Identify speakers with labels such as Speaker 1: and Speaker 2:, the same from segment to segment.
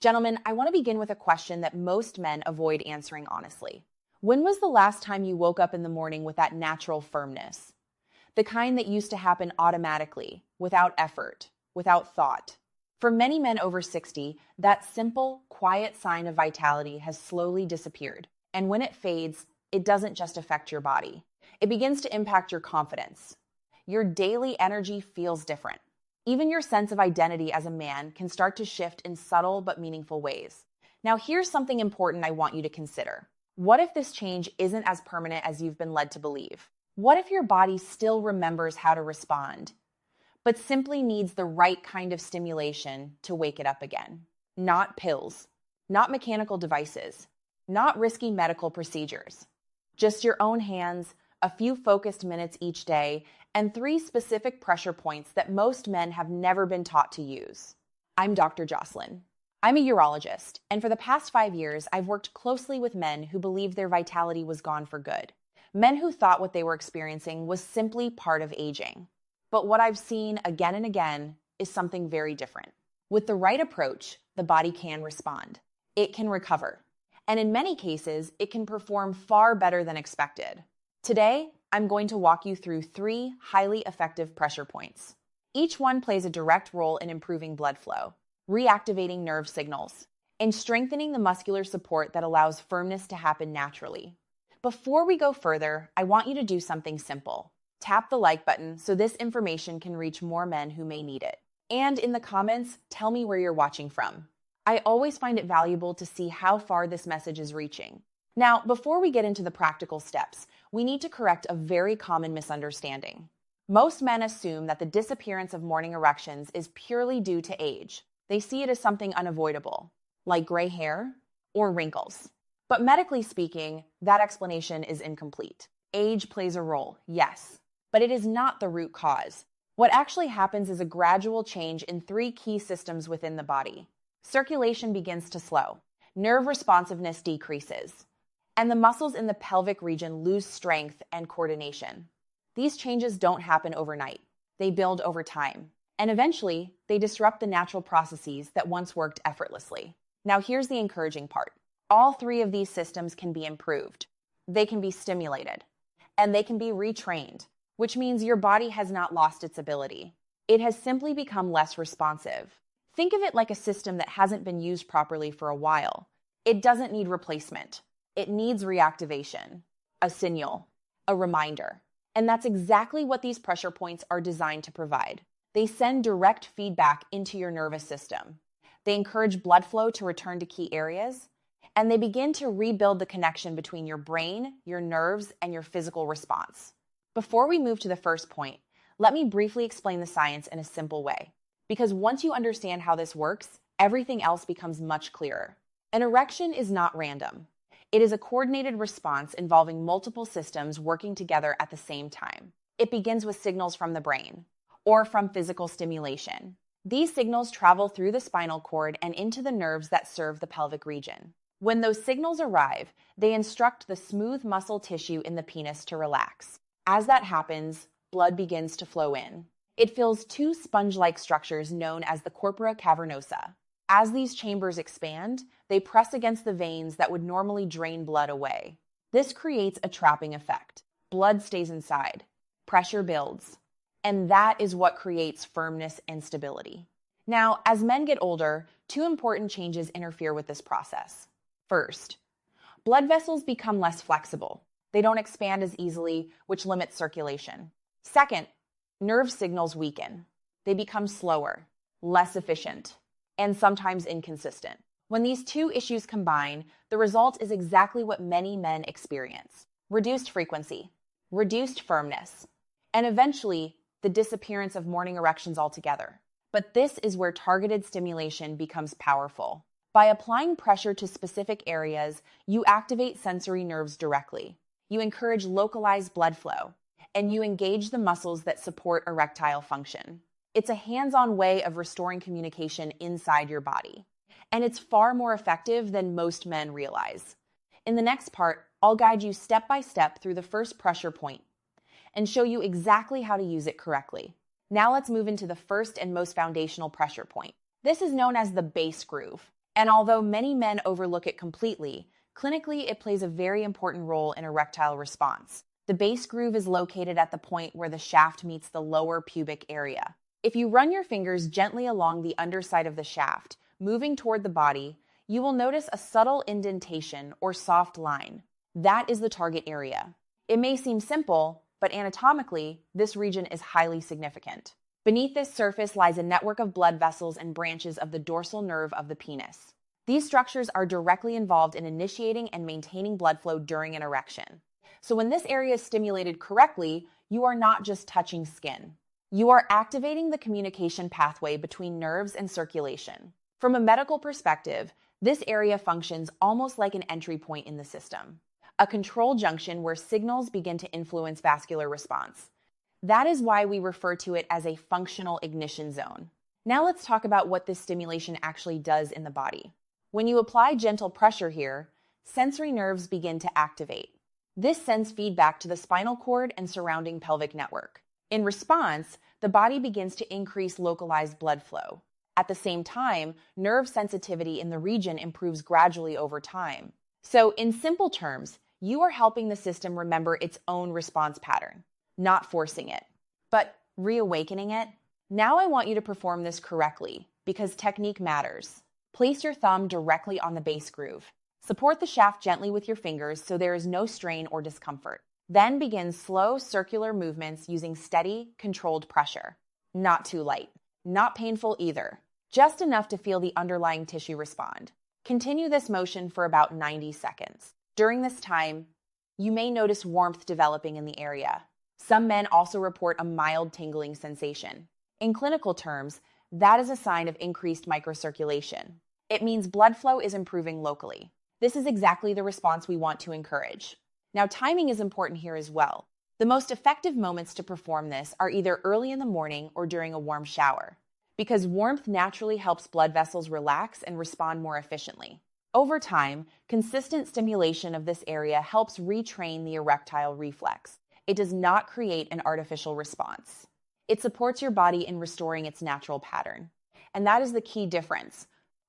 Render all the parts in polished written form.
Speaker 1: Gentlemen, I want to begin with a question that most men avoid answering honestly. When was the last time you woke up in the morning with that natural firmness? The kind that used to happen automatically, without effort, without thought. For many men over 60, that simple, quiet sign of vitality has slowly disappeared. And when it fades, it doesn't just affect your body. It begins to impact your confidence. Your daily energy feels different. Even your sense of identity as a man can start to shift in subtle but meaningful ways. Now, here's something important I want you to consider. What if this change isn't as permanent as you've been led to believe? What if your body still remembers how to respond, but simply needs the right kind of stimulation to wake it up again? Not pills, not mechanical devices, not risky medical procedures. Just your own hands, a few focused minutes each day, and 3 specific pressure points that most men have never been taught to use. I'm Dr. Jocelyn. I'm a urologist, and for the past 5 years, I've worked closely with men who believed their vitality was gone for good. Men who thought what they were experiencing was simply part of aging. But what I've seen again and again is something very different. With the right approach, the body can respond. It can recover. And in many cases, it can perform far better than expected. Today, I'm going to walk you through 3 highly effective pressure points. Each one plays a direct role in improving blood flow, reactivating nerve signals, and strengthening the muscular support that allows firmness to happen naturally. Before we go further, I want you to do something simple. Tap the like button so this information can reach more men who may need it. And in the comments, tell me where you're watching from. I always find it valuable to see how far this message is reaching. Now, before we get into the practical steps, we need to correct a very common misunderstanding. Most men assume that the disappearance of morning erections is purely due to age. They see it as something unavoidable, like gray hair or wrinkles. But medically speaking, that explanation is incomplete. Age plays a role, yes, but it is not the root cause. What actually happens is a gradual change in 3 key systems within the body. Circulation begins to slow, nerve responsiveness decreases, and the muscles in the pelvic region lose strength and coordination. These changes don't happen overnight. They build over time, and eventually, they disrupt the natural processes that once worked effortlessly. Now, here's the encouraging part. All 3 of these systems can be improved. They can be stimulated, and they can be retrained, which means your body has not lost its ability. It has simply become less responsive. Think of it like a system that hasn't been used properly for a while. It doesn't need replacement. It needs reactivation, a signal, a reminder. And that's exactly what these pressure points are designed to provide. They send direct feedback into your nervous system. They encourage blood flow to return to key areas, and they begin to rebuild the connection between your brain, your nerves, and your physical response. Before we move to the first point, let me briefly explain the science in a simple way. Because once you understand how this works, everything else becomes much clearer. An erection is not random. It is a coordinated response involving multiple systems working together at the same time. It begins with signals from the brain, or from physical stimulation. These signals travel through the spinal cord and into the nerves that serve the pelvic region. When those signals arrive, they instruct the smooth muscle tissue in the penis to relax. As that happens, blood begins to flow in. It fills 2 sponge-like structures known as the corpora cavernosa. As these chambers expand, they press against the veins that would normally drain blood away. This creates a trapping effect. Blood stays inside. Pressure builds. And that is what creates firmness and stability. Now, as men get older, 2 important changes interfere with this process. First, blood vessels become less flexible. They don't expand as easily, which limits circulation. Second, nerve signals weaken. They become slower, less efficient, and sometimes inconsistent. When these 2 issues combine, the result is exactly what many men experience: reduced frequency, reduced firmness, and eventually the disappearance of morning erections altogether. But this is where targeted stimulation becomes powerful. By applying pressure to specific areas, you activate sensory nerves directly. You encourage localized blood flow, and you engage the muscles that support erectile function. It's a hands-on way of restoring communication inside your body. And it's far more effective than most men realize. In the next part, I'll guide you step by step through the first pressure point and show you exactly how to use it correctly. Now let's move into the first and most foundational pressure point. This is known as the base groove. And although many men overlook it completely, clinically it plays a very important role in erectile response. The base groove is located at the point where the shaft meets the lower pubic area. If you run your fingers gently along the underside of the shaft, moving toward the body, you will notice a subtle indentation or soft line. That is the target area. It may seem simple, but anatomically, this region is highly significant. Beneath this surface lies a network of blood vessels and branches of the dorsal nerve of the penis. These structures are directly involved in initiating and maintaining blood flow during an erection. So when this area is stimulated correctly, you are not just touching skin. You are activating the communication pathway between nerves and circulation. From a medical perspective, this area functions almost like an entry point in the system, a control junction where signals begin to influence vascular response. That is why we refer to it as a functional ignition zone. Now let's talk about what this stimulation actually does in the body. When you apply gentle pressure here, sensory nerves begin to activate. This sends feedback to the spinal cord and surrounding pelvic network. In response, the body begins to increase localized blood flow. At the same time, nerve sensitivity in the region improves gradually over time. So, in simple terms, you are helping the system remember its own response pattern, not forcing it, but reawakening it. Now I want you to perform this correctly, because technique matters. Place your thumb directly on the base groove. Support the shaft gently with your fingers so there is no strain or discomfort. Then begin slow circular movements using steady, controlled pressure. Not too light, not painful either, just enough to feel the underlying tissue respond. Continue this motion for about 90 seconds. During this time, you may notice warmth developing in the area. Some men also report a mild tingling sensation. In clinical terms, that is a sign of increased microcirculation. It means blood flow is improving locally. This is exactly the response we want to encourage. Now, timing is important here as well. The most effective moments to perform this are either early in the morning or during a warm shower, because warmth naturally helps blood vessels relax and respond more efficiently. Over time, consistent stimulation of this area helps retrain the erectile reflex. It does not create an artificial response. It supports your body in restoring its natural pattern. And that is the key difference.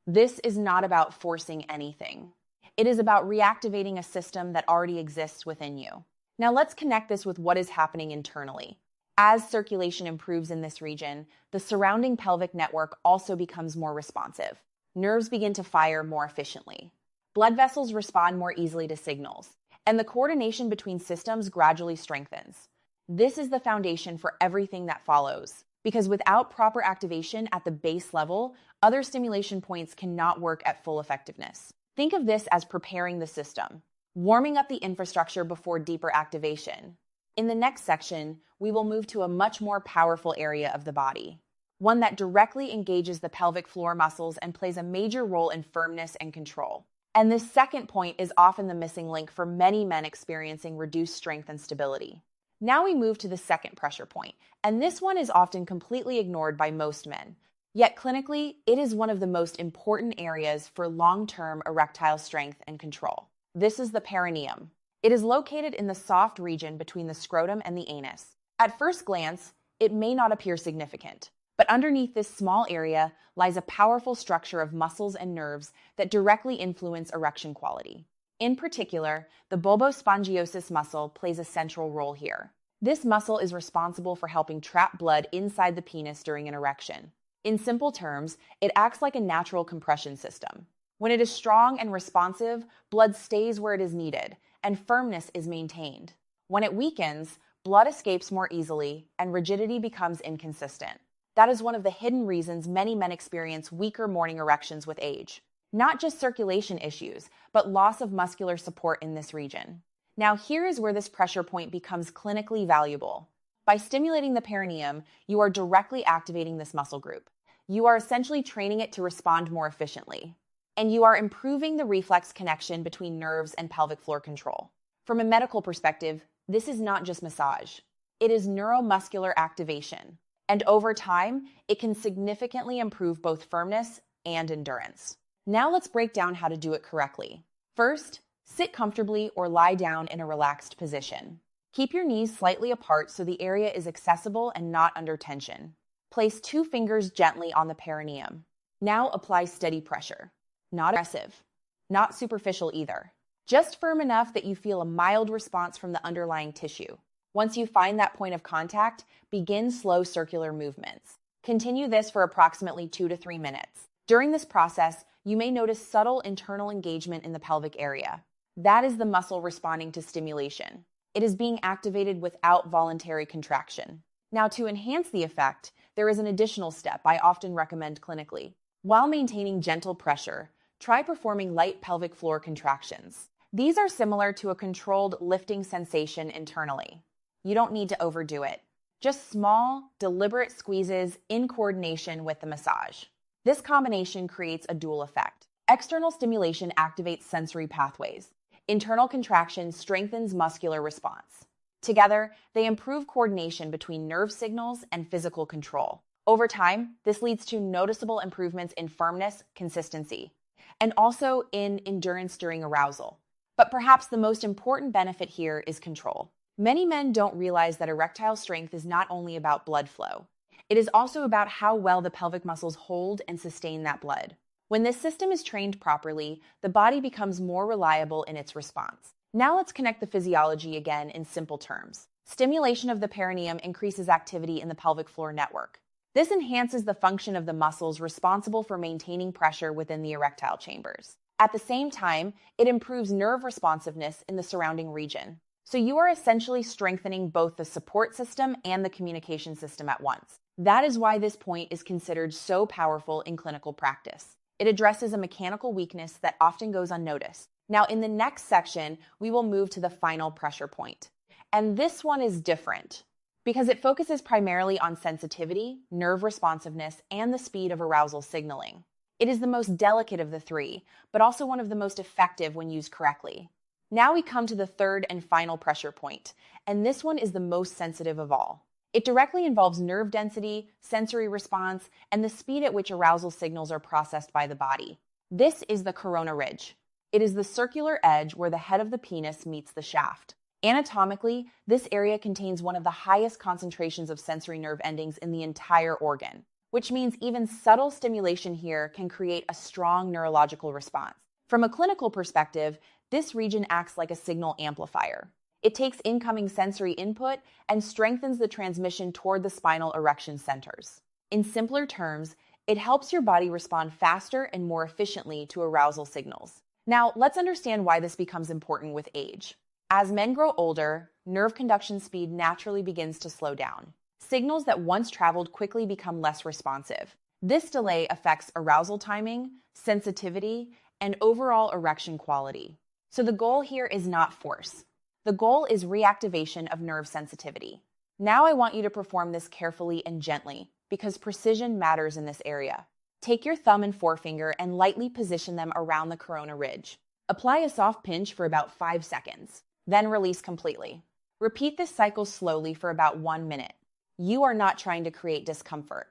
Speaker 1: This is not about forcing anything. It is about reactivating a system that already exists within you. Now let's connect this with what is happening internally. As circulation improves in this region, the surrounding pelvic network also becomes more responsive. Nerves begin to fire more efficiently. Blood vessels respond more easily to signals, and the coordination between systems gradually strengthens. This is the foundation for everything that follows, because without proper activation at the base level, other stimulation points cannot work at full effectiveness. Think of this as preparing the system, warming up the infrastructure before deeper activation. In the next section, we will move to a much more powerful area of the body, one that directly engages the pelvic floor muscles and plays a major role in firmness and control. And this second point is often the missing link for many men experiencing reduced strength and stability. Now we move to the second pressure point, and this one is often completely ignored by most men. Yet clinically, it is one of the most important areas for long-term erectile strength and control. This is the perineum. It is located in the soft region between the scrotum and the anus. At first glance, it may not appear significant, but underneath this small area lies a powerful structure of muscles and nerves that directly influence erection quality. In particular, the bulbospongiosus muscle plays a central role here. This muscle is responsible for helping trap blood inside the penis during an erection. In simple terms, it acts like a natural compression system. When it is strong and responsive, blood stays where it is needed, and firmness is maintained. When it weakens, blood escapes more easily, and rigidity becomes inconsistent. That is one of the hidden reasons many men experience weaker morning erections with age. Not just circulation issues, but loss of muscular support in this region. Now here is where this pressure point becomes clinically valuable. By stimulating the perineum, you are directly activating this muscle group. You are essentially training it to respond more efficiently. And you are improving the reflex connection between nerves and pelvic floor control. From a medical perspective, this is not just massage. It is neuromuscular activation. And over time, it can significantly improve both firmness and endurance. Now let's break down how to do it correctly. First, sit comfortably or lie down in a relaxed position. Keep your knees slightly apart so the area is accessible and not under tension. Place 2 fingers gently on the perineum. Now apply steady pressure. not aggressive, not superficial either. Just firm enough that you feel a mild response from the underlying tissue. Once you find that point of contact, begin slow circular movements. Continue this for approximately 2 to 3 minutes. During this process, you may notice subtle internal engagement in the pelvic area. That is the muscle responding to stimulation. It is being activated without voluntary contraction. Now, to enhance the effect, there is an additional step I often recommend clinically. While maintaining gentle pressure, try performing light pelvic floor contractions. These are similar to a controlled lifting sensation internally. You don't need to overdo it. Just small, deliberate squeezes in coordination with the massage. This combination creates a dual effect. External stimulation activates sensory pathways. Internal contraction strengthens muscular response. Together, they improve coordination between nerve signals and physical control. Over time, this leads to noticeable improvements in firmness, consistency, and also in endurance during arousal. But perhaps the most important benefit here is control. Many men don't realize that erectile strength is not only about blood flow. It is also about how well the pelvic muscles hold and sustain that blood. When this system is trained properly, the body becomes more reliable in its response. Now let's connect the physiology again in simple terms. Stimulation of the perineum increases activity in the pelvic floor network. This enhances the function of the muscles responsible for maintaining pressure within the erectile chambers. At the same time, it improves nerve responsiveness in the surrounding region. So you are essentially strengthening both the support system and the communication system at once. That is why this point is considered so powerful in clinical practice. It addresses a mechanical weakness that often goes unnoticed. Now, in the next section, we will move to the final pressure point. And this one is different because it focuses primarily on sensitivity, nerve responsiveness, and the speed of arousal signaling. It is the most delicate of the three, but also one of the most effective when used correctly. Now we come to the third and final pressure point, and this one is the most sensitive of all. It directly involves nerve density, sensory response, and the speed at which arousal signals are processed by the body. This is the corona ridge. It is the circular edge where the head of the penis meets the shaft. Anatomically, this area contains one of the highest concentrations of sensory nerve endings in the entire organ, which means even subtle stimulation here can create a strong neurological response. From a clinical perspective, this region acts like a signal amplifier. It takes incoming sensory input and strengthens the transmission toward the spinal erection centers. In simpler terms, it helps your body respond faster and more efficiently to arousal signals. Now, let's understand why this becomes important with age. As men grow older, nerve conduction speed naturally begins to slow down. Signals that once traveled quickly become less responsive. This delay affects arousal timing, sensitivity, and overall erection quality. So the goal here is not force. The goal is reactivation of nerve sensitivity. Now I want you to perform this carefully and gently, because precision matters in this area. Take your thumb and forefinger and lightly position them around the corona ridge. Apply a soft pinch for about 5 seconds, then release completely. Repeat this cycle slowly for about 1 minute. You are not trying to create discomfort.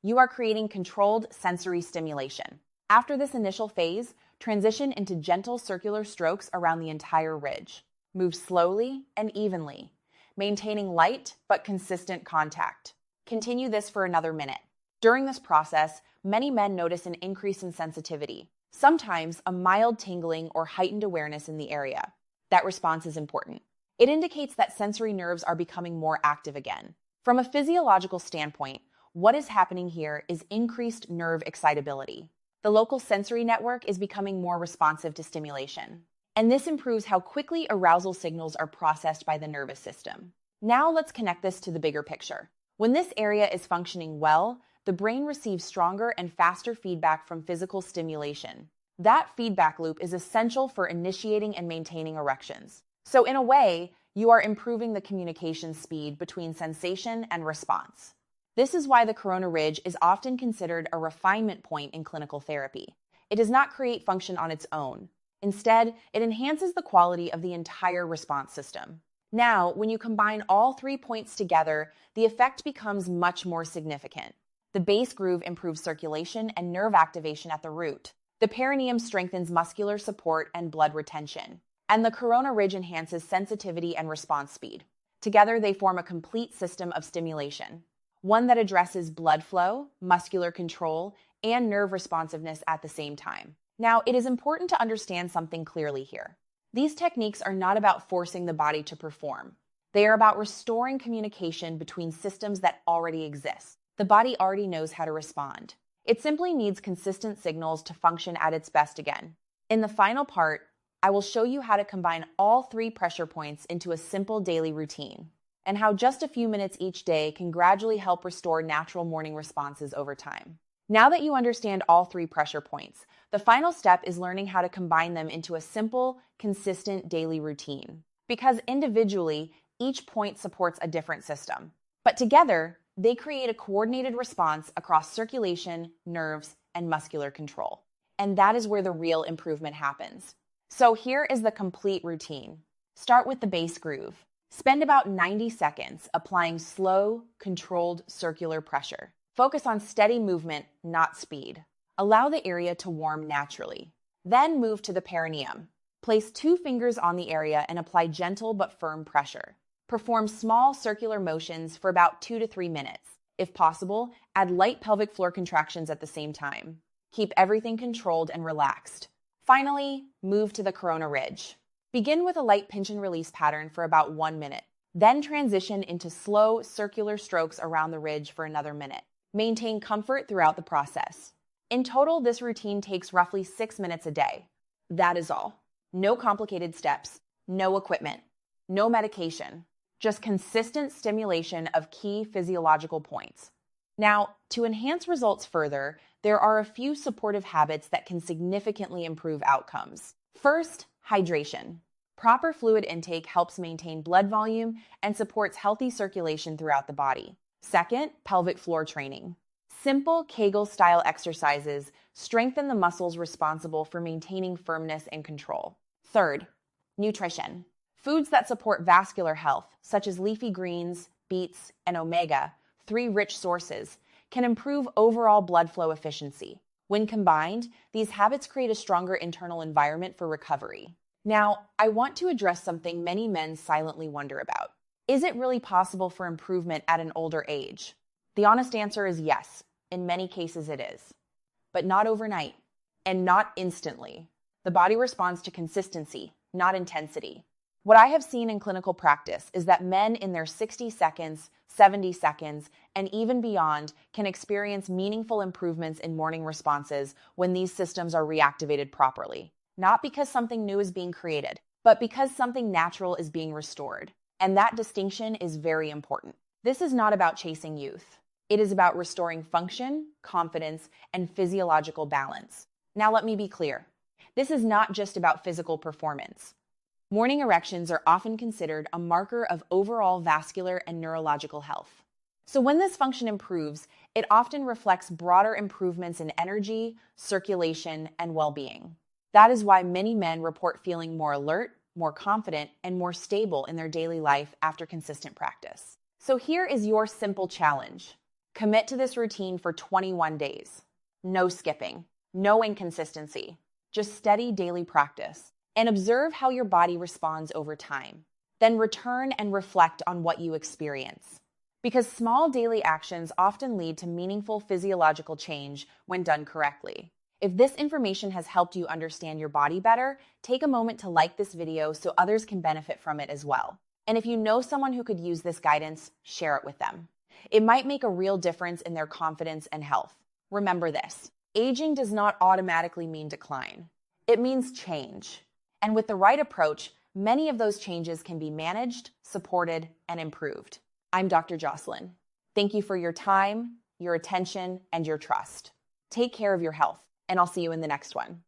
Speaker 1: You are creating controlled sensory stimulation. After this initial phase, transition into gentle circular strokes around the entire ridge. Move slowly and evenly, maintaining light but consistent contact. Continue this for another minute. During this process, many men notice an increase in sensitivity, sometimes a mild tingling or heightened awareness in the area. That response is important. It indicates that sensory nerves are becoming more active again. From a physiological standpoint, what is happening here is increased nerve excitability. The local sensory network is becoming more responsive to stimulation. And this improves how quickly arousal signals are processed by the nervous system. Now let's connect this to the bigger picture. When this area is functioning well, the brain receives stronger and faster feedback from physical stimulation. That feedback loop is essential for initiating and maintaining erections. So in a way, you are improving the communication speed between sensation and response. This is why the corona ridge is often considered a refinement point in clinical therapy. It does not create function on its own. Instead, it enhances the quality of the entire response system. Now, when you combine all 3 points together, the effect becomes much more significant. The base groove improves circulation and nerve activation at the root. The perineum strengthens muscular support and blood retention. And the corona ridge enhances sensitivity and response speed. Together, they form a complete system of stimulation, one that addresses blood flow, muscular control, and nerve responsiveness at the same time. Now, it is important to understand something clearly here. These techniques are not about forcing the body to perform. They are about restoring communication between systems that already exist. The body already knows how to respond. It simply needs consistent signals to function at its best again. In the final part, I will show you how to combine all 3 pressure points into a simple daily routine, and how just a few minutes each day can gradually help restore natural morning responses over time. Now that you understand all 3 pressure points, the final step is learning how to combine them into a simple, consistent daily routine. Because individually, each point supports a different system. But together, they create a coordinated response across circulation, nerves, and muscular control. And that is where the real improvement happens. So here is the complete routine. Start with the base groove. Spend about 90 seconds applying slow, controlled circular pressure. Focus on steady movement, not speed. Allow the area to warm naturally. Then move to the perineum. Place 2 fingers on the area and apply gentle but firm pressure. Perform small circular motions for about 2 to 3 minutes. If possible, add light pelvic floor contractions at the same time. Keep everything controlled and relaxed. Finally, move to the corona ridge. Begin with a light pinch and release pattern for about 1 minute. Then transition into slow circular strokes around the ridge for another minute. Maintain comfort throughout the process. In total, this routine takes roughly 6 minutes a day. That is all. No complicated steps, no equipment, no medication, just consistent stimulation of key physiological points. Now, to enhance results further, there are a few supportive habits that can significantly improve outcomes. First, hydration. Proper fluid intake helps maintain blood volume and supports healthy circulation throughout the body. Second, pelvic floor training. Simple Kegel-style exercises strengthen the muscles responsible for maintaining firmness and control. Third, nutrition. Foods that support vascular health, such as leafy greens, beets, and omega-3 rich sources, can improve overall blood flow efficiency. When combined, these habits create a stronger internal environment for recovery. Now, I want to address something many men silently wonder about. Is it really possible for improvement at an older age? The honest answer is yes. In many cases it is. But not overnight, and not instantly. The body responds to consistency, not intensity. What I have seen in clinical practice is that men in their 60 seconds, 70 seconds, and even beyond can experience meaningful improvements in morning responses when these systems are reactivated properly. Not because something new is being created, but because something natural is being restored. And that distinction is very important. This is not about chasing youth. It is about restoring function, confidence, and physiological balance. Now let me be clear. This is not just about physical performance. Morning erections are often considered a marker of overall vascular and neurological health. So when this function improves, it often reflects broader improvements in energy, circulation, and well-being. That is why many men report feeling more alert, more confident, and more stable in their daily life after consistent practice. So here is your simple challenge. Commit to this routine for 21 days. No skipping, no inconsistency, just steady daily practice. And observe how your body responds over time. Then return and reflect on what you experience. Because small daily actions often lead to meaningful physiological change when done correctly. If this information has helped you understand your body better, take a moment to like this video so others can benefit from it as well. And if you know someone who could use this guidance, share it with them. It might make a real difference in their confidence and health. Remember this, aging does not automatically mean decline. It means change. And with the right approach, many of those changes can be managed, supported, and improved. I'm Dr. Jocelyn. Thank you for your time, your attention, and your trust. Take care of your health, and I'll see you in the next one.